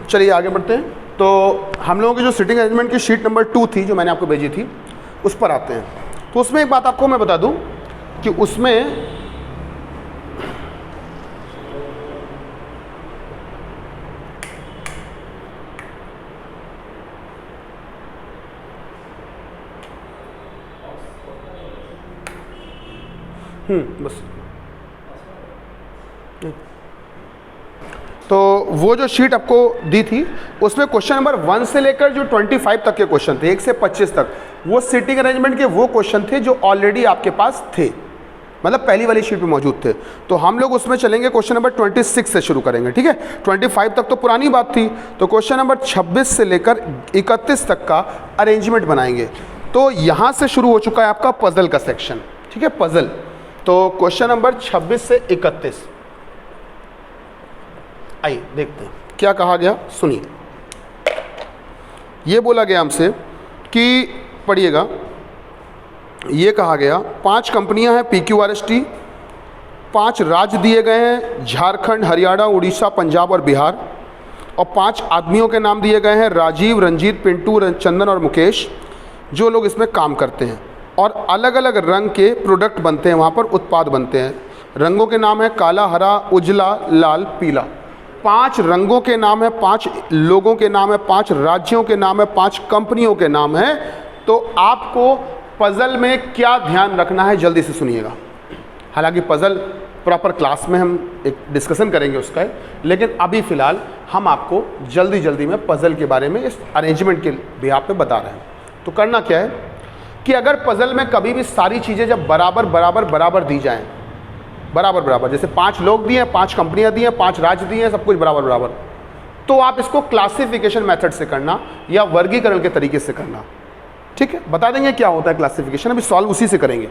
चलिए आगे बढ़ते हैं। तो हम लोगों की जो सिटिंग अरेंजमेंट की शीट नंबर 2 थी जो मैंने आपको भेजी थी उस पर आते हैं। तो उसमें एक बात आपको मैं बता दूं कि उसमें बस तो वो जो शीट आपको दी थी उसमें क्वेश्चन नंबर 1 से लेकर जो 25 तक के क्वेश्चन थे, 1 से 25 तक, वो सिटिंग अरेंजमेंट के वो क्वेश्चन थे जो ऑलरेडी आपके पास थे, मतलब पहली वाली शीट पे मौजूद थे। तो हम लोग उसमें चलेंगे, क्वेश्चन नंबर 26 से शुरू करेंगे, ठीक है। 25 तक तो पुरानी बात थी, तो क्वेश्चन नंबर 26 से लेकर 31 तक का अरेंजमेंट बनाएंगे। तो यहाँ से शुरू हो चुका है आपका पजल का सेक्शन, ठीक है, पजल। तो क्वेश्चन नंबर 26 से 31 आइए देखते हैं क्या कहा गया, सुनिए। ये बोला गया हमसे कि पढ़िएगा, ये कहा गया 5 कंपनियां हैं PQRST, 5 राज्य दिए गए हैं झारखंड, हरियाणा, उड़ीसा, पंजाब और बिहार, और 5 आदमियों के नाम दिए गए हैं राजीव, रंजीत, पिंटू, चंदन और मुकेश, जो लोग इसमें काम करते हैं। और अलग अलग रंग के प्रोडक्ट बनते हैं, वहाँ पर उत्पाद बनते हैं। रंगों के नाम है काला, हरा, उजला, लाल, पीला। 5 रंगों के नाम है, 5 लोगों के नाम है, 5 राज्यों के नाम है, 5 कंपनियों के नाम है। तो आपको पजल में क्या ध्यान रखना है जल्दी से सुनिएगा। हालांकि पजल प्रॉपर क्लास में हम एक डिस्कशन करेंगे उसका, लेकिन अभी फ़िलहाल हम आपको जल्दी जल्दी में पजल के बारे में इस अरेंजमेंट के बिहाफ पे बता रहे हैं। तो करना क्या है कि अगर पजल में कभी भी सारी चीज़ें जब बराबर बराबर बराबर दी जाएं, बराबर बराबर, जैसे 5 लोग दिए हैं, 5 कंपनियां दी हैं, 5 राज्य दिए हैं, सब कुछ बराबर बराबर, तो आप इसको क्लासिफिकेशन मेथड से करना या वर्गीकरण के तरीके से करना, ठीक है। बता देंगे क्या होता है क्लासिफिकेशन, अभी सॉल्व उसी से करेंगे।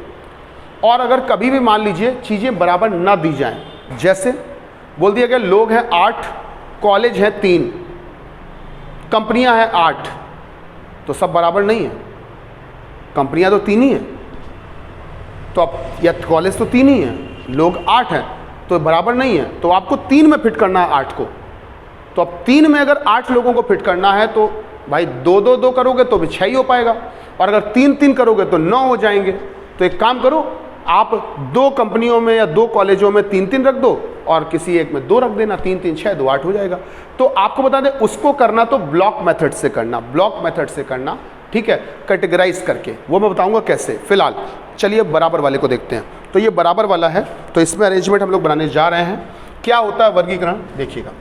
और अगर कभी भी मान लीजिए चीज़ें बराबर ना दी जाएं, जैसे बोल दिया गया लोग हैं 8, कॉलेज हैं 3, कंपनियां हैं 8, तो सब बराबर नहीं है, कंपनियां तो 3 ही हैं, तो अब या कॉलेज तो 3 ही हैं, लोग 8 हैं, तो बराबर नहीं है, तो आपको 3 में फिट करना है 8 को। तो अब 3 में अगर 8 लोगों को फिट करना है तो भाई 2-2-2 करोगे तो भी 6 ही हो पाएगा, और अगर 3-3 करोगे तो 9 हो जाएंगे। तो एक काम करो, आप 2 कंपनियों में या 2 कॉलेजों में 3-3 रख दो और किसी एक में 2 रख देना, 3-3 6 2 8 हो जाएगा। तो आपको बता दें उसको करना तो ब्लॉक मेथड से करना, ब्लॉक मेथड से करना, ठीक है, कैटेगराइज करके, वो मैं बताऊंगा कैसे। फिलहाल चलिए बराबर वाले को देखते हैं। तो ये बराबर वाला है, तो इसमें अरेंजमेंट हम लोग बनाने जा रहे हैं। क्या होता है वर्गीकरण, देखिएगा।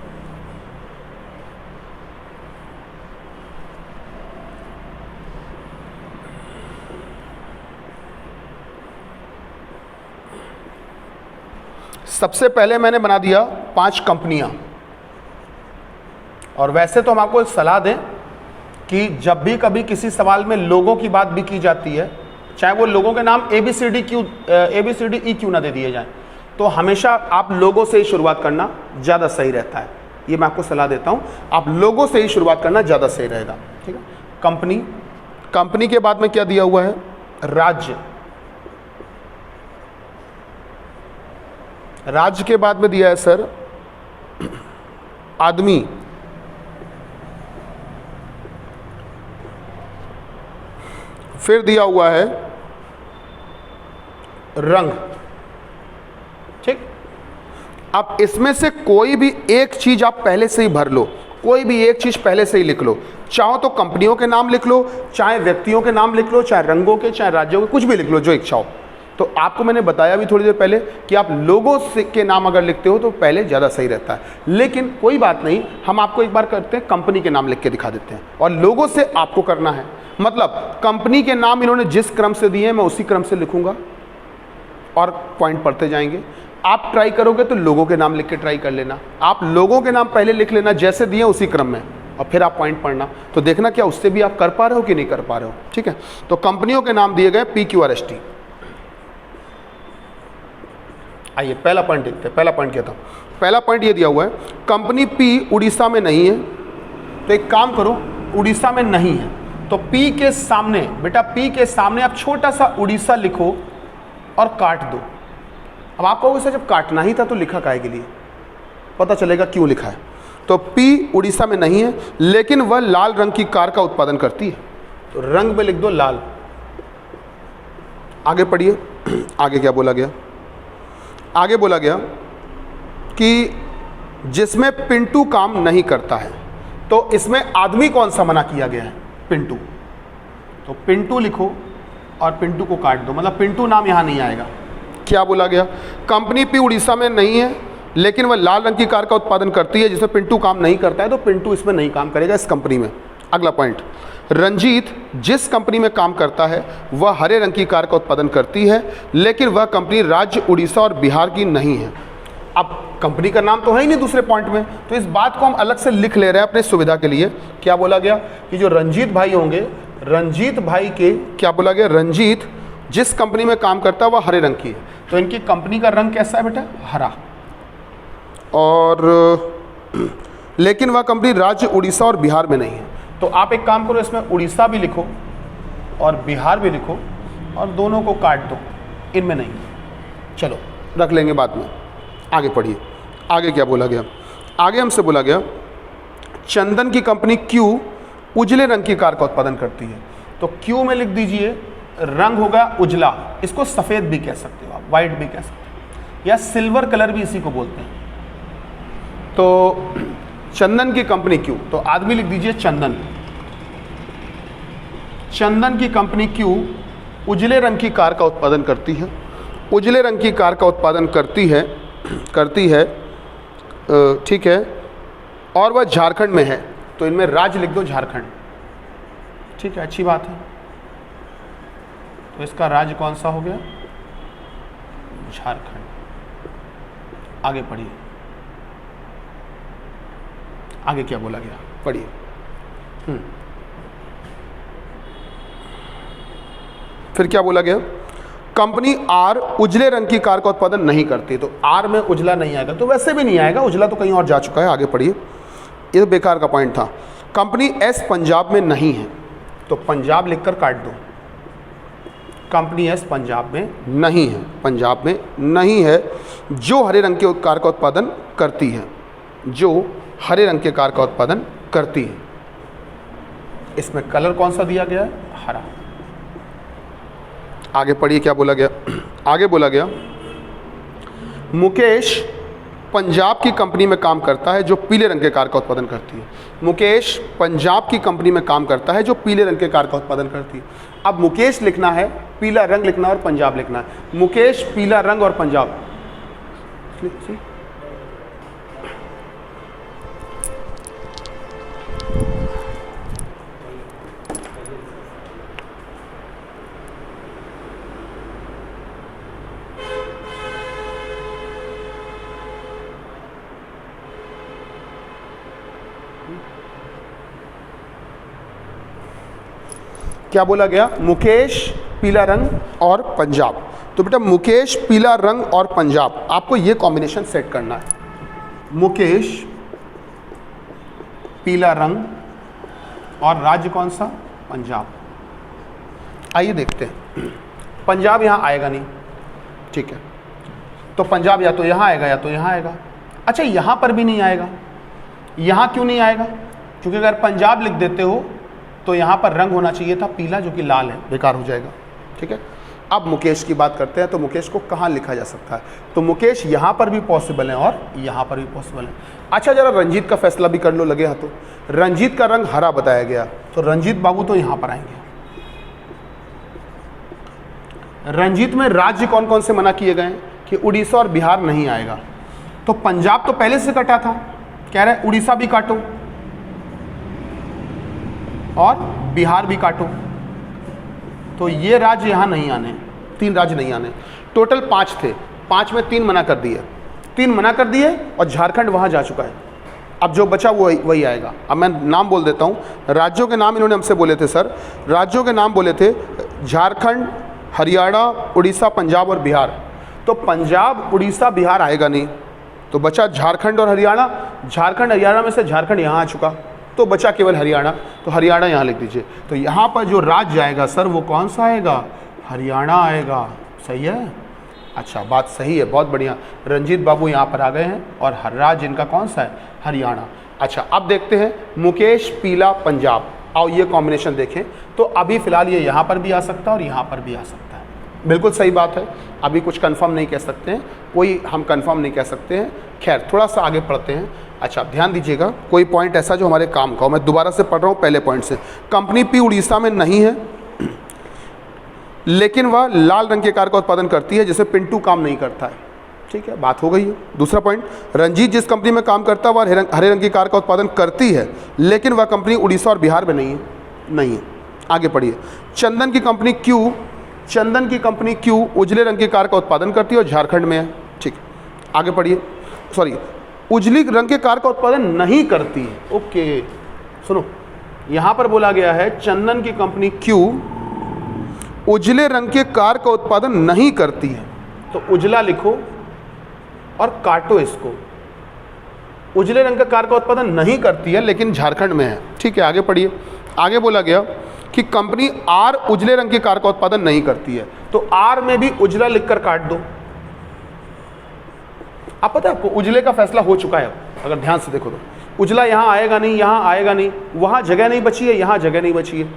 सबसे पहले मैंने बना दिया 5 कंपनियां, और वैसे तो हम आपको सलाह दें कि जब भी कभी किसी सवाल में लोगों की बात भी की जाती है, चाहे वो लोगों के नाम ABCD क्यों ना दे दिए जाएं, तो हमेशा आप लोगों से ही शुरुआत करना ज़्यादा सही रहता है। ये मैं आपको सलाह देता हूँ, आप लोगों से ही शुरुआत करना ज़्यादा सही रहेगा, ठीक है। कंपनी, कंपनी के बाद में क्या दिया हुआ है, राज्य, राज्य के बाद में दिया है सर आदमी, फिर दिया हुआ है रंग, ठीक। अब इसमें से कोई भी एक चीज आप पहले से ही भर लो, कोई भी एक चीज पहले से ही लिख लो, चाहो तो कंपनियों के नाम लिख लो, चाहे व्यक्तियों के नाम लिख लो, चाहे रंगों के, चाहे राज्यों के, कुछ भी लिख लो जो इच्छा हो। तो आपको मैंने बताया भी थोड़ी देर पहले कि आप लोगों से के नाम अगर लिखते हो तो पहले ज़्यादा सही रहता है, लेकिन कोई बात नहीं, हम आपको एक बार करते हैं कंपनी के नाम लिख के दिखा देते हैं, और लोगों से आपको करना है। मतलब कंपनी के नाम इन्होंने जिस क्रम से दिए हैं मैं उसी क्रम से लिखूंगा और पॉइंट पढ़ते जाएंगे। आप ट्राई करोगे तो लोगों के नाम लिख के ट्राई कर लेना, आप लोगों के नाम पहले लिख लेना जैसे दिए उसी क्रम में, और फिर आप पॉइंट पढ़ना, तो देखना क्या उससे भी आप कर पा रहे हो कि नहीं कर पा रहे हो, ठीक है। तो कंपनियों के नाम दिए गए PQRST। आइए पहला पॉइंट देखते हैं। पहला पॉइंट क्या था, पहला पॉइंट ये दिया हुआ है कंपनी P उड़ीसा में नहीं है, तो एक काम करो, उड़ीसा में नहीं है तो P के सामने, बेटा P के सामने आप छोटा सा उड़ीसा लिखो और काट दो। अब आप कहोगे सर जब काटना ही था तो लिखा काहे के लिए, पता चलेगा क्यों लिखा है। तो पी उड़ीसा में नहीं है, लेकिन वह लाल रंग की कार का उत्पादन करती है। तो रंग में लिख दो लाल। आगे पढ़िए, आगे क्या बोला गया? आगे बोला गया कि जिसमें पिंटू काम नहीं करता है, तो इसमें आदमी कौन सा मना किया गया है? पिंटू। तो पिंटू लिखो और पिंटू को काट दो, मतलब पिंटू नाम यहां नहीं आएगा। क्या बोला गया? कंपनी पी उड़ीसा में नहीं है, लेकिन वह लाल रंग की कार का उत्पादन करती है, जिसमें पिंटू काम नहीं करता है, तो पिंटू इसमें नहीं काम करेगा इस कंपनी में। अगला पॉइंट, रंजीत जिस कंपनी में काम करता है वह हरे रंग की कार का उत्पादन करती है, लेकिन वह कंपनी राज्य उड़ीसा और बिहार की नहीं है। अब कंपनी का नाम तो है ही नहीं दूसरे पॉइंट में, तो इस बात को हम अलग से लिख ले रहे हैं अपने सुविधा के लिए। क्या बोला गया कि जो रंजीत भाई होंगे, रंजीत भाई के, क्या बोला गया? रंजीत जिस कंपनी में काम करता है वह हरे रंग की है, तो इनकी कंपनी का रंग कैसा है बेटा? हरा। और लेकिन वह कंपनी राज्य उड़ीसा और बिहार में नहीं है। तो आप एक काम करो, इसमें उड़ीसा भी लिखो और बिहार भी लिखो और दोनों को काट दो, इनमें नहीं। चलो रख लेंगे बाद में। आगे पढ़िए, आगे क्या बोला गया? आगे हमसे बोला गया चंदन की कंपनी क्यू उजले रंग की कार का उत्पादन करती है। तो क्यू में लिख दीजिए, रंग होगा उजला, इसको सफ़ेद भी कह सकते हो आप, वाइट भी कह सकते हो, या सिल्वर कलर भी इसी को बोलते हैं। तो चंदन की कंपनी क्यू, तो आदमी लिख दीजिए चंदन। चंदन की कंपनी क्यू उजले रंग की कार का उत्पादन करती है, उजले रंग की कार का उत्पादन करती है, ठीक है, और वह झारखंड में है। तो इनमें राज्य लिख दो झारखंड, ठीक है, अच्छी बात है। तो इसका राज्य कौन सा हो गया? झारखंड। आगे पढ़िए, आगे क्या बोला गया? पढ़िए। फिर क्या बोला गया? कंपनी आर उजले रंग की कार का उत्पादन नहीं करती। तो आर में उजला नहीं आएगा, तो वैसे भी नहीं आएगा, उजला तो कहीं और जा चुका है। आगे पढ़िए, ये तो बेकार का पॉइंट था। कंपनी एस पंजाब में नहीं है, तो पंजाब लिखकर काट दो। कंपनी एस पंजाब में नहीं है, पंजाब में नहीं है, जो हरे रंग के कार का उत्पादन करती है, जो हरे रंग के कार का उत्पादन करती है। इसमें कलर कौन सा दिया गया है? हरा। आगे पढ़िए, क्या बोला गया? आगे बोला गया मुकेश पंजाब की कंपनी में काम करता है जो पीले रंग के कार का उत्पादन करती है। मुकेश पंजाब की कंपनी में काम करता है जो पीले रंग के कार का उत्पादन करती है। अब मुकेश लिखना है, पीला रंग लिखना है और पंजाब लिखना है। मुकेश, पीला रंग और पंजाब। क्या बोला गया? मुकेश, पीला रंग और पंजाब। तो बेटा मुकेश, पीला रंग और पंजाब, आपको ये कॉम्बिनेशन सेट करना है। मुकेश, पीला रंग और राज्य कौन सा? पंजाब। आइए देखते हैं। पंजाब यहाँ आएगा नहीं, ठीक है, तो पंजाब या तो यहाँ आएगा या तो यहाँ आएगा। अच्छा, यहाँ पर भी नहीं आएगा। यहाँ क्यों नहीं आएगा? क्योंकि अगर पंजाब लिख देते हो तो यहाँ पर रंग होना चाहिए था पीला, जो कि लाल है, बेकार हो जाएगा, ठीक है। अब मुकेश की बात करते हैं, तो मुकेश को कहाँ लिखा जा सकता है? तो मुकेश यहाँ पर भी पॉसिबल है और यहाँ पर भी पॉसिबल है। अच्छा, जरा रंजीत का फैसला भी कर लो, लगे हाथों। रंजीत का रंग हरा बताया गया, तो रंजीत बाबू तो यहाँ पर आएंगे। रंजीत में राज्य कौन कौन से मना किए गए हैं कि उड़ीसा और बिहार नहीं आएगा। तो पंजाब तो पहले से कटा था, कह रहे हैं उड़ीसा भी काटो और बिहार भी काटो, तो ये राज्य यहाँ नहीं आने, 3 राज्य नहीं आने। टोटल 5 थे, 5 में 3 मना कर दिए, 3 मना कर दिए और झारखंड वहाँ जा चुका है। अब जो बचा वो वही आएगा। अब मैं नाम बोल देता हूँ, राज्यों के नाम इन्होंने हमसे बोले थे सर, राज्यों के नाम बोले थे झारखंड, हरियाणा, उड़ीसा, पंजाब और बिहार। तो पंजाब, उड़ीसा, बिहार आएगा नहीं, तो बचा झारखंड और हरियाणा। झारखंड, हरियाणा में से झारखंड यहाँ आ चुका, तो बचा केवल हरियाणा, तो हरियाणा यहाँ लिख दीजिए। तो यहाँ पर जो राज्य आएगा सर वो कौन सा आएगा? हरियाणा आएगा। सही है? अच्छा, बात सही है, बहुत बढ़िया। रंजीत बाबू यहाँ पर आ गए हैं और हर राज्य इनका कौन सा है? हरियाणा। अच्छा, अब देखते हैं मुकेश पीला पंजाब। आओ ये कॉम्बिनेशन देखें, तो अभी फिलहाल ये यहाँ पर भी आ सकता है और यहाँ पर भी आ सकता है। बिल्कुल सही बात है, अभी कुछ कंफर्म नहीं कह सकते हैं, कोई हम कंफर्म नहीं कह सकते हैं। खैर थोड़ा सा आगे पढ़ते हैं। अच्छा ध्यान दीजिएगा, कोई पॉइंट ऐसा जो हमारे काम का हो। मैं दोबारा से पढ़ रहा हूँ पहले पॉइंट से। कंपनी पी उड़ीसा में नहीं है, लेकिन वह लाल रंग के कार का उत्पादन करती है जिसे पिंटू काम नहीं करता है। ठीक है, बात हो गई है। दूसरा पॉइंट, रंजीत जिस कंपनी में काम करता है वह हरे रंग की कार का उत्पादन करती है, लेकिन वह कंपनी उड़ीसा और बिहार में नहीं है। आगे पढ़िए। चंदन की कंपनी क्यू उजले रंग की कार का उत्पादन करती है और झारखंड में है। ठीक, आगे पढ़िए। सॉरी, उजली रंग के कार का उत्पादन नहीं करती है। ओके सुनो, यहाँ पर बोला गया है चंदन की कंपनी क्यू उजले रंग के कार का उत्पादन नहीं करती है, तो उजला लिखो और काटो इसको। उजले रंग का कार का उत्पादन नहीं करती है लेकिन झारखंड में है। ठीक है, आगे पढ़िए। आगे बोला गया कि कंपनी आर उजले रंग की कार का उत्पादन नहीं करती है, तो आर में भी उजला लिखकर काट दो। आप पता है आपको उजले का फैसला हो चुका है। अगर ध्यान से देखो तो उजला यहाँ आएगा नहीं, यहाँ आएगा नहीं, वहाँ जगह नहीं बची है, यहाँ जगह नहीं बची है,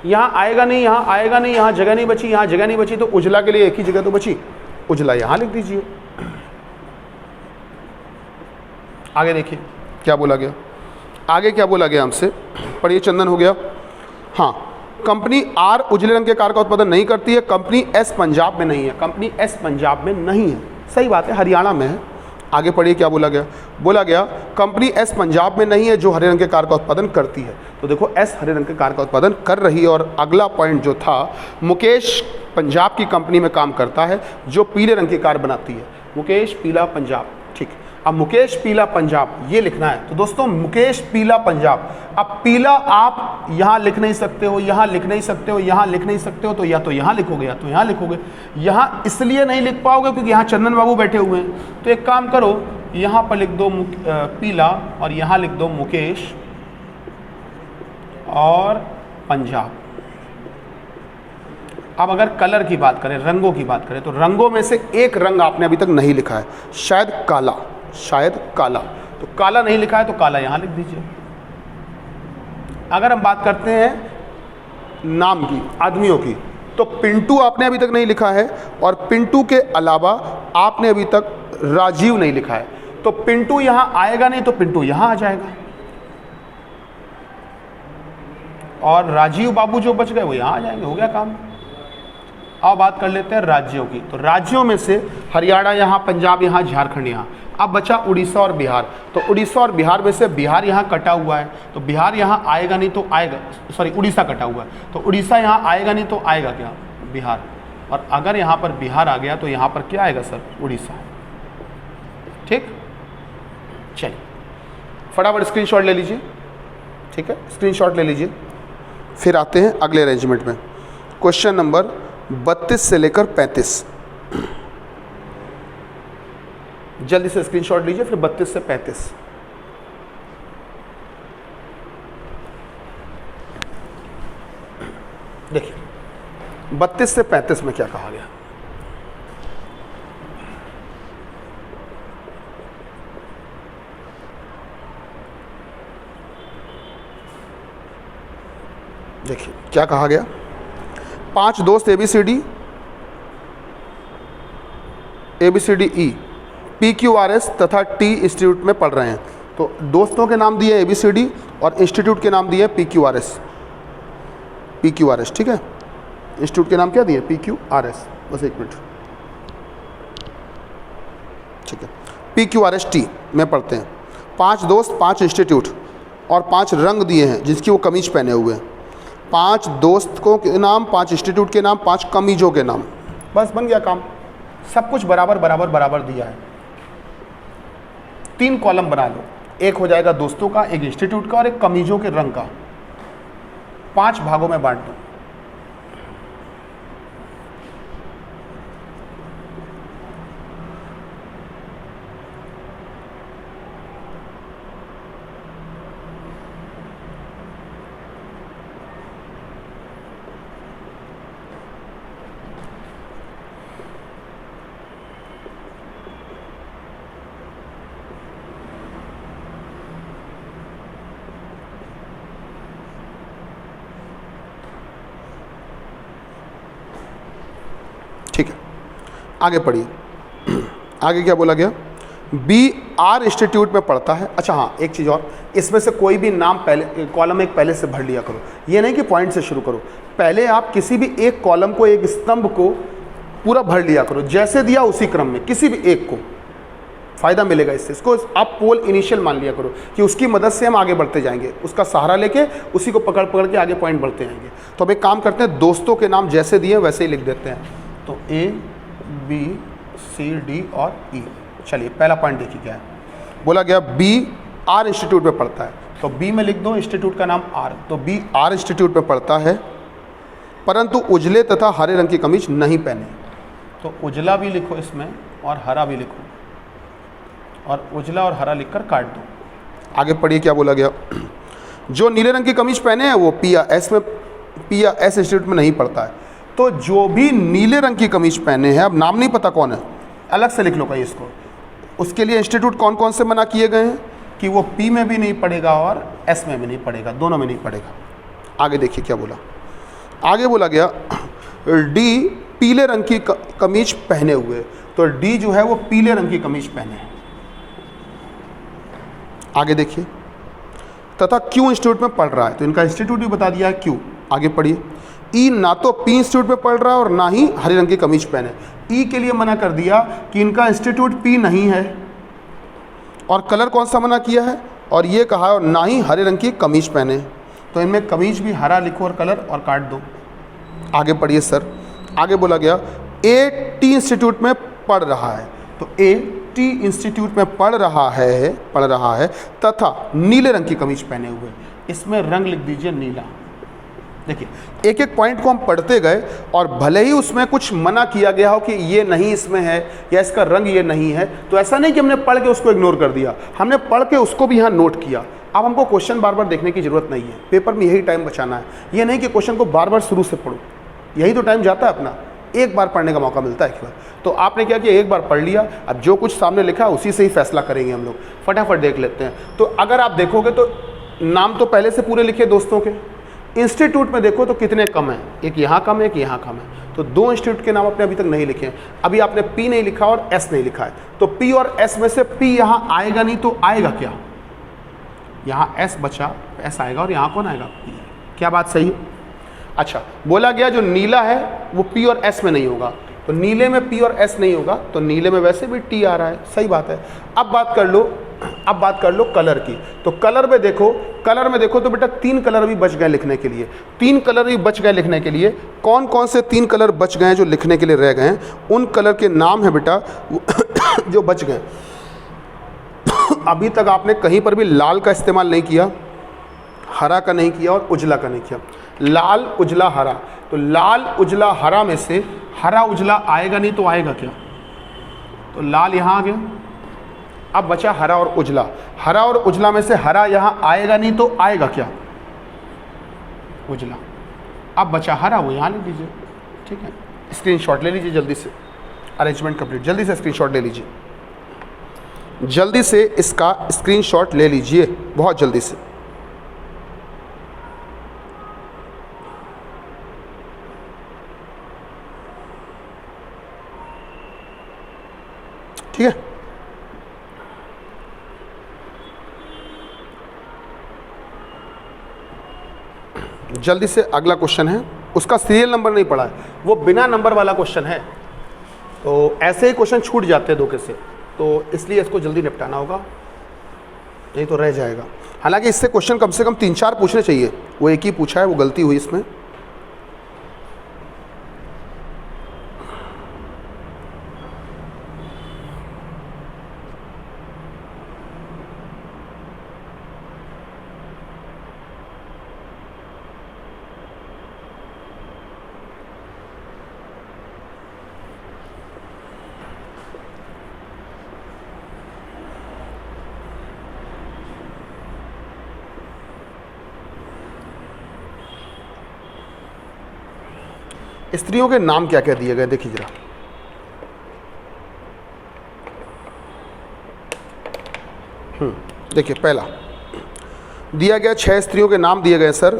यहाँ आएगा नहीं, यहाँ आएगा नहीं, यहाँ जगह नहीं बची, यहाँ जगह नहीं बची, तो उजला के लिए एक ही जगह तो बची, उजला यहाँ लिख दीजिए। आगे देखिए क्या बोला गया, आगे क्या बोला गया हमसे, पढ़िए। चंदन हो गया। हाँ, कंपनी आर उजले रंग के कार का उत्पादन नहीं करती है, कंपनी एस पंजाब में नहीं है, कंपनी एस पंजाब में नहीं है। सही बात है, हरियाणा में है। आगे पढ़िए क्या बोला गया। बोला गया कंपनी एस पंजाब में नहीं है जो हरे रंग के कार का उत्पादन करती है, तो देखो एस हरे रंग के कार का उत्पादन कर रही है। और अगला पॉइंट जो था, मुकेश पंजाब की कंपनी में काम करता है जो पीले रंग की कार बनाती है। मुकेश पीला पंजाब। ठीक, अब मुकेश पीला पंजाब ये लिखना है। तो दोस्तों मुकेश पीला पंजाब, अब पीला आप यहाँ लिख नहीं सकते हो, यहाँ लिख नहीं सकते हो, यहाँ लिख नहीं सकते हो, तो या तो यहाँ लिखोगे या तो यहाँ लिखोगे। यहाँ इसलिए नहीं लिख पाओगे क्योंकि यहाँ चंदन बाबू बैठे हुए हैं। तो एक काम करो, यहाँ पर लिख दो पीला और यहाँ लिख दो मुकेश और पंजाब। अब अगर कलर की बात करें, रंगों की बात करें, तो रंगों में से एक रंग आपने अभी तक नहीं लिखा है, शायद काला, शायद काला। तो काला नहीं लिखा है तो काला यहाँ लिख दीजिए। अगर हम बात करते हैं नाम की, आदमियों की, तो पिंटू आपने अभी तक नहीं लिखा है, और पिंटू के अलावा आपने अभी तक राजीव नहीं लिखा है। तो पिंटू यहाँ आएगा नहीं, तो पिंटू यहाँ आ जाएगा, और राजीव बाबू जो बच गए वो यहाँ आ जाएंगे। हो गया काम। अब बात कर लेते हैं राज्यों की। तो राज्यों में से हरियाणा यहाँ, पंजाब यहाँ, झारखंड यहाँ। अब बचा उड़ीसा और बिहार। तो उड़ीसा और बिहार में से बिहार यहाँ कटा हुआ है, तो बिहार यहाँ आएगा नहीं तो आएगा, सॉरी उड़ीसा कटा हुआ है, तो उड़ीसा यहाँ आएगा नहीं तो आएगा क्या, बिहार। और अगर यहाँ पर बिहार आ गया तो यहाँ पर क्या आएगा सर, उड़ीसा। ठीक, चलिए फटाफट स्क्रीनशॉट ले लीजिए। ठीक है, स्क्रीनशॉट ले लीजिए। फिर आते हैं अगले अरेंजमेंट में। क्वेश्चन नंबर 32 से लेकर 35, जल्दी से स्क्रीनशॉट लीजिए, फिर 32 से 35। देखिए 32 से 35 में क्या कहा गया। देखिए क्या कहा गया। 5 दोस्त ABCD ई PQRS तथा T इंस्टीट्यूट में पढ़ रहे हैं। तो दोस्तों के नाम दिए ABCD और इंस्टीट्यूट के नाम दिए PQRS। ठीक है, इंस्टीट्यूट के नाम क्या दिए, PQRS। बस एक मिनट। ठीक है, PQRST में पढ़ते हैं। 5 दोस्त, 5 इंस्टीट्यूट और 5 रंग दिए हैं जिसकी वो कमीज पहने हुए हैं। 5 दोस्तों के नाम, 5 इंस्टीट्यूट के नाम, 5 कमीजों के नाम। बस बन गया काम। सब कुछ बराबर बराबर बराबर दिया है। 3 कॉलम बना लो, एक हो जाएगा दोस्तों का, एक इंस्टीट्यूट का और एक कमीजों के रंग का। 5 भागों में बांट दो। आगे पढ़िए, आगे क्या बोला गया, बी आर इंस्टीट्यूट में पढ़ता है। अच्छा हाँ, एक चीज़ और, इसमें से कोई भी नाम पहले कॉलम एक पहले से भर लिया करो, ये नहीं कि पॉइंट से शुरू करो, पहले आप किसी भी एक कॉलम को, एक स्तंभ को पूरा भर लिया करो, जैसे दिया उसी क्रम में, किसी भी एक को, फ़ायदा मिलेगा इससे। इसको आप पोल इनिशियल मान लिया करो कि उसकी मदद से हम आगे बढ़ते जाएंगे, उसका सहारा लेके उसी को पकड़ पकड़ के आगे पॉइंट बढ़ते जाएंगे। तो अब एक काम करते हैं, दोस्तों के नाम जैसे दिए वैसे ही लिख देते हैं। तो ए बी सी डी और ई। चलिए पहला पॉइंट देखिए क्या है, बोला गया बी आर इंस्टीट्यूट में पढ़ता है, तो बी में लिख दो इंस्टीट्यूट का नाम आर। तो बी आर इंस्टीट्यूट में पढ़ता है, परंतु उजले तथा हरे रंग की कमीज नहीं पहने। तो उजला भी लिखो इसमें और हरा भी लिखो, और उजला और हरा लिखकर काट दो। आगे पढ़िए क्या बोला गया, जो नीले रंग की कमीज पहने हैं वो पी या एस इंस्टीट्यूट में नहीं पढ़ता है। तो जो भी नीले रंग की कमीज पहने हैं, अब नाम नहीं पता कौन है, अलग से लिख लो कहीं इसको, उसके लिए इंस्टीट्यूट कौन कौन से मना किए गए हैं कि वो पी में भी नहीं पढ़ेगा और एस में भी नहीं पढ़ेगा, दोनों में नहीं पढ़ेगा। आगे देखिए क्या बोला, आगे बोला गया डी पीले रंग की कमीज पहने हुए। तो डी जो है वो पीले रंग की कमीज पहने हैं। आगे देखिए, तथा क्यू इंस्टीट्यूट में पढ़ रहा है, तो इनका इंस्टीट्यूट भी बता दिया है क्यू। आगे पढ़िए, ई ना तो पी इंस्टीट्यूट में पढ़ रहा है और ना ही हरे रंग की कमीज पहने। ई के लिए मना कर दिया कि इनका इंस्टीट्यूट पी नहीं है, और कलर कौन सा मना किया है, और ये कहा है और ना ही हरे रंग की कमीज पहने। तो इनमें कमीज भी हरा लिखो और कलर और काट दो। आगे पढ़िए सर, आगे बोला गया ए टी इंस्टीट्यूट में पढ़ रहा है। तो ए टी इंस्टीट्यूट में पढ़ रहा है तथा नीले रंग की कमीज पहने हुए। इसमें रंग लिख दीजिए नीला। देखिए एक एक पॉइंट को हम पढ़ते गए, और भले ही उसमें कुछ मना किया गया हो कि ये नहीं इसमें है या इसका रंग ये नहीं है, तो ऐसा नहीं कि हमने पढ़ के उसको इग्नोर कर दिया, हमने पढ़ के उसको भी यहाँ नोट किया। अब हमको क्वेश्चन बार बार देखने की ज़रूरत नहीं है, पेपर में यही टाइम बचाना है। ये नहीं कि क्वेश्चन को बार बार शुरू से पढ़ो, यही तो टाइम जाता है अपना, एक बार पढ़ने का मौका मिलता है एक बार। तो आपने क्या किया, एक बार पढ़ लिया, अब जो कुछ सामने लिखा है उसी से ही फैसला करेंगे हम लोग। फटाफट देख लेते हैं। तो अगर आप देखोगे तो नाम तो पहले से पूरे लिखे दोस्तों के, इंस्टीट्यूट में देखो तो कितने कम हैं, एक यहाँ कम है, एक यहाँ कम है। तो दो इंस्टीट्यूट के नाम आपने अभी तक नहीं लिखे हैं। अभी आपने पी नहीं लिखा और एस नहीं लिखा है, तो पी और एस में से पी यहाँ आएगा नहीं, तो आएगा क्या, यहाँ एस बचा, एस आएगा और यहाँ कौन आएगा, पी। क्या बात सही है? अच्छा, बोला गया जो नीला है वो पी और एस में नहीं होगा, तो नीले में पी और एस नहीं होगा, तो नीले में वैसे भी टी आ रहा है, सही बात है। अब बात कर लो कलर की। तो कलर में देखो तो बेटा तीन कलर भी बच गए लिखने के लिए। तीन कलर भी बच गए लिखने के लिए। कौन कौन से तीन कलर बच गए हैं जो लिखने के लिए रह गए हैं? उन कलर के नाम है बेटा जो बच गए। अभी तक आपने कहीं पर भी लाल का इस्तेमाल नहीं किया, हरा का नहीं किया और उजला का नहीं किया। लाल उजला हरा, तो लाल उजला हरा में से हरा उजला आएगा नहीं, तो आएगा क्या, तो लाल यहाँ आ गया। अब बचा हरा और उजला। हरा और उजला में से हरा यहाँ आएगा नहीं, तो आएगा क्या, उजला। अब बचा हरा, वो यहाँ ले लीजिए, ठीक है। स्क्रीनशॉट ले लीजिए जल्दी से, अरेंजमेंट कंप्लीट, जल्दी से स्क्रीनशॉट ले लीजिए, जल्दी से इसका स्क्रीनशॉट ले लीजिए, बहुत जल्दी से। ठीक है, जल्दी से अगला क्वेश्चन है, उसका सीरियल नंबर नहीं पड़ा है, वो बिना नंबर वाला क्वेश्चन है। तो ऐसे ही क्वेश्चन छूट जाते हैं धोखे से, तो इसलिए इसको जल्दी निपटाना होगा, नहीं तो रह जाएगा। हालांकि इससे क्वेश्चन कम से कम 3-4 पूछने चाहिए, वो एक ही पूछा है, वो गलती हुई इसमें। स्त्रियों के नाम क्या क्या दिए गए देखिए जरा। देखिए पहला दिया गया 6 स्त्रियों के नाम दिए गए सर,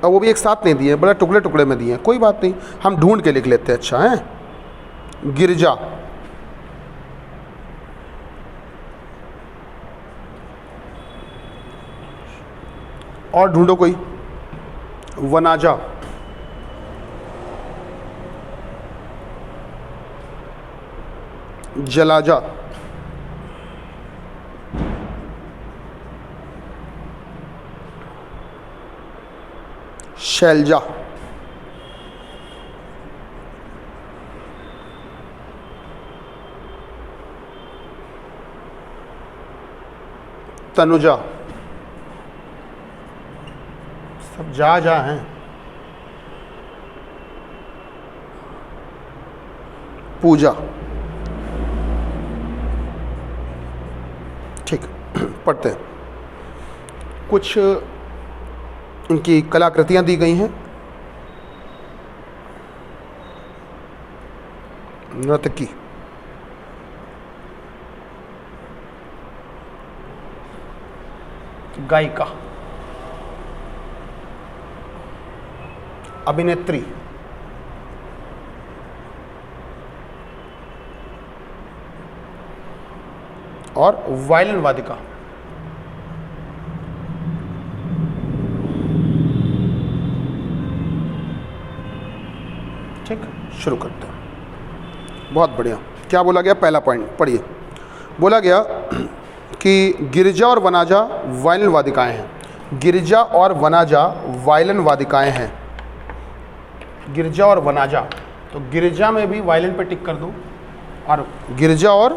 और वो भी एक साथ नहीं दिए, बड़ा टुकड़े टुकड़े में दिए हैं। कोई बात नहीं, हम ढूंढ के लिख लेते हैं। अच्छा है, गिरिजा, और ढूंढो कोई, वनाजा, जलाजा, शैलजा, तनुजा, सब जा हैं। पूजा, ठीक, पढ़ते हैं। कुछ उनकी कलाकृतियां दी गई हैं। नर्तकी, गायिका, अभिनेत्री, और वायलिन वादिका। ठीक, शुरू करते हैं। बहुत बढ़िया। क्या बोला गया? पहला पॉइंट पढ़िए। बोला गया कि गिरिजा और वनाजा वायलिन वादिकाएं हैं। गिरिजा और वनाजा वायलिन वादिकाएं हैं। गिरिजा और वनाजा, तो गिरिजा में भी वायलिन पे टिक कर दो, और गिरिजा और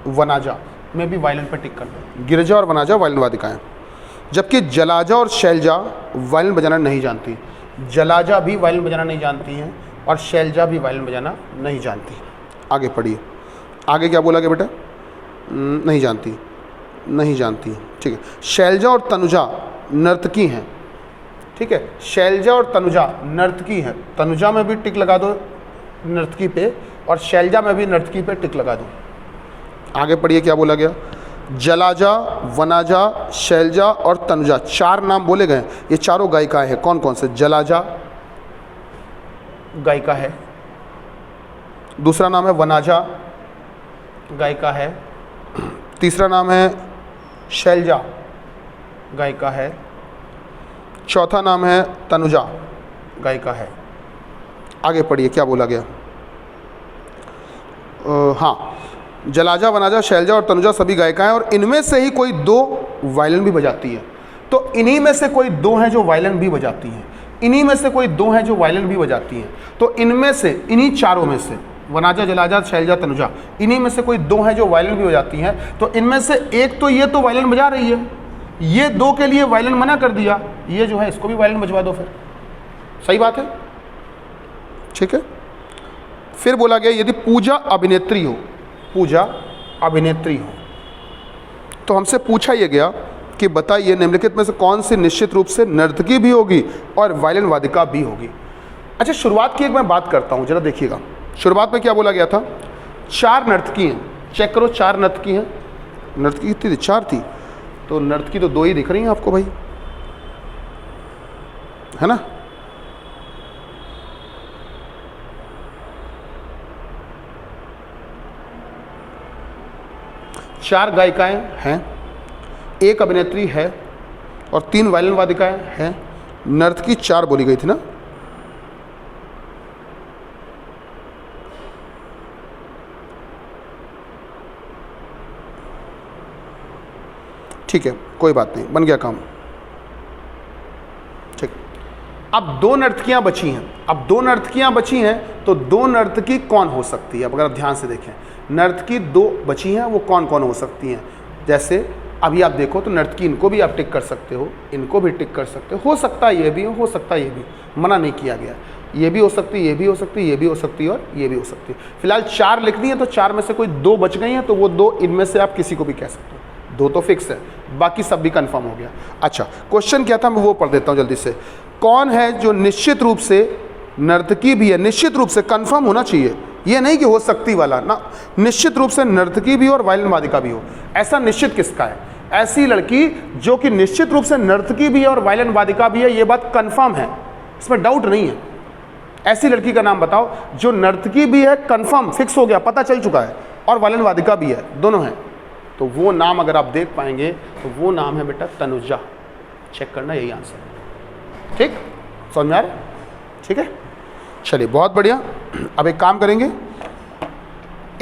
वनाजा में भी वायलिन पे टिक कर दो। गिरिजा और वनाजा वायलिन वादिकाएं। जबकि जलाजा और शैलजा वायलिन बजाना नहीं जानती। जलाजा भी वायलिन बजाना नहीं जानती हैं और शैलजा भी वायलिन बजाना नहीं जानती। आगे पढ़िए। आगे क्या बोला गया बेटा? नहीं जानती, नहीं जानती। ठीक है। शैलजा और तनुजा नर्तकी हैं। ठीक है, शैलजा और तनुजा नर्तकी हैं। तनुजा में भी टिक लगा दो नर्तकी पे, और शैलजा में भी नर्तकी पे टिक लगा दो। आगे पढ़िए क्या बोला गया? जलाजा, वनाजा, शैलजा और तनुजा, चार नाम बोले गए। ये चारों गायिकाएं हैं। कौन कौन से? जलाजा गायिका है, दूसरा नाम है वनाजा गायिका है, तीसरा नाम है शैलजा गायिका है, चौथा नाम है तनुजा गायिका है। आगे पढ़िए क्या बोला गया? हाँ, जलाजा, वनाजा, शैलजा और तनुजा सभी गायिकाएं, और इनमें से ही कोई दो वायलिन भी बजाती है। तो इन्हीं में से कोई दो हैं जो वायलिन भी बजाती हैं। इन्हीं में से कोई दो हैं जो वायलिन भी बजाती हैं। तो इनमें से, इन्हीं चारों में से, वनाजा, जलाजा, शैलजा, तनुजा, इन्हीं में से कोई दो हैं जो वायलिन भी बजाती हैं। तो इनमें से एक तो ये तो वायलिन बजा रही है, ये दो के लिए वायलिन मना कर दिया, ये जो है इसको भी वायलिन बजवा दो फिर। सही बात है? ठीक है। फिर बोला गया यदि पूजा अभिनेत्री हो, पूजा अभिनेत्री हो, तो हमसे पूछा यह गया कि बताइए निम्नलिखित में से कौन सी निश्चित रूप से नर्तकी भी होगी और वायलिन वादिका भी होगी। अच्छा, शुरुआत की एक मैं बात करता हूँ, जरा देखिएगा। शुरुआत में क्या बोला गया था? चार नर्तकी हैं। चेक करो, चार नर्तकी हैं। नर्तकी कितनी थी? चार थी। तो नर्तकी तो दो ही दिख रही हैं आपको भाई, है ना? चार गायिकाएं हैं, एक अभिनेत्री है, और तीन वायलिन वादिकाएं हैं। नर्तकी चार बोली गई थी ना? ठीक है, कोई बात नहीं, बन गया काम। ठीक, अब दो नर्तकियां बची हैं। अब दो नर्तकियां बची हैं, तो दो नर्तकी कौन हो सकती है? अब अगर ध्यान से देखें, नर्तकी दो बची हैं, वो कौन कौन हो सकती हैं? जैसे अभी आप देखो तो नर्तकी, इनको भी आप टिक कर सकते हो, इनको भी टिक कर सकते हो सकता है ये भी हो सकता है ये भी, मना नहीं किया गया। ये भी हो सकती है, ये भी हो सकती है, ये भी हो सकती है, और ये भी हो सकती है। फिलहाल चार लिखनी है, तो चार में से कोई दो बच गई हैं, तो वो दो इनमें से आप किसी को भी कह सकते हो। दो तो फिक्स है, बाकी सब भी कंफर्म हो गया। अच्छा, क्वेश्चन क्या था, मैं वो पढ़ देता हूँ जल्दी से। कौन है जो निश्चित रूप से नर्तकी भी है? निश्चित रूप से, कंफर्म होना चाहिए, ये नहीं कि हो सकती वाला ना, निश्चित रूप से नर्तकी भी और वायलिन वादिका भी हो। ऐसा निश्चित किसका है? ऐसी लड़की जो कि निश्चित रूप से नर्तकी भी है और वायलिन वादिका भी है, ये बात कंफर्म है, इसमें डाउट नहीं है। ऐसी लड़की का नाम बताओ जो नर्तकी भी है, कंफर्म फिक्स हो गया, पता चल चुका है, और वलनवादिका भी है, दोनों हैं। तो वो नाम अगर आप देख पाएंगे तो वो नाम है बेटा तनुजा। चेक करना, यही आंसर। ठीक, समझ में आ रहा है? ठीक है, चलिए बहुत बढ़िया। अब एक काम करेंगे,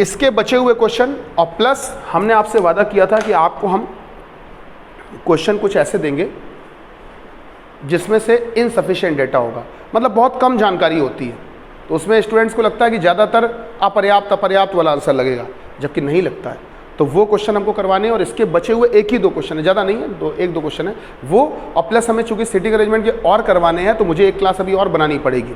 इसके बचे हुए क्वेश्चन और प्लस हमने आपसे वादा किया था कि आपको हम क्वेश्चन कुछ ऐसे देंगे जिसमें से इनसफिशिएंट डेटा होगा, मतलब बहुत कम जानकारी होती है, तो उसमें स्टूडेंट्स को लगता है कि ज़्यादातर अपर्याप्त वाला आंसर लगेगा, जबकि नहीं लगता है। तो वो क्वेश्चन हमको करवाने हैं, और इसके बचे हुए एक ही 2 क्वेश्चन है, ज़्यादा नहीं है, एक दो क्वेश्चन है वो, और प्लस हमें चूंकि सिटिंग अरेंजमेंट के और करवाने हैं तो मुझे एक क्लास अभी और बनानी पड़ेगी,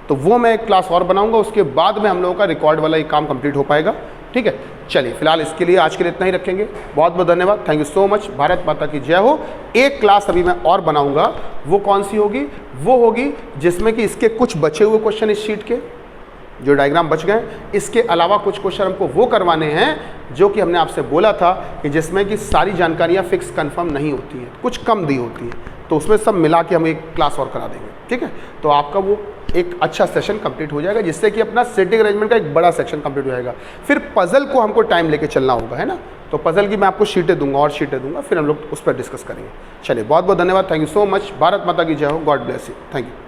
तो वो मैं एक क्लास और बनाऊंगा, उसके बाद में हम लोगों का रिकॉर्ड वाला ये काम कंप्लीट हो पाएगा। ठीक है, चलिए फिलहाल इसके लिए आज के लिए इतना ही रखेंगे। बहुत बहुत धन्यवाद, thank you so much. Bharat माता की जय हो। एक क्लास अभी मैं और बनाऊंगा, वो कौन सी होगी? वो होगी जिसमें कि इसके कुछ बचे हुए क्वेश्चन इस शीट के जो डायग्राम बच गए, इसके अलावा कुछ क्वेश्चन हमको वो करवाने हैं जो कि हमने आपसे बोला था कि जिसमें कि सारी जानकारियाँ फिक्स कंफर्म नहीं होती हैं, कुछ कम दी होती है, तो उसमें सब मिला के हम एक क्लास और करा देंगे। ठीक है, तो आपका वो एक अच्छा सेशन कंप्लीट हो जाएगा, जिससे कि अपना सिटिंग अरेंजमेंट का एक बड़ा सेक्शन कंप्लीट हो जाएगा। फिर पजल को हमको टाइम लेके चलना होगा, है ना, तो पजल की मैं आपको शीटें दूंगा और शीटें दूंगा, फिर हम लोग उस पर डिस्कस करेंगे। चलिए बहुत बहुत धन्यवाद, thank you so much. Bharat माता की जय हो, God bless you, thank you.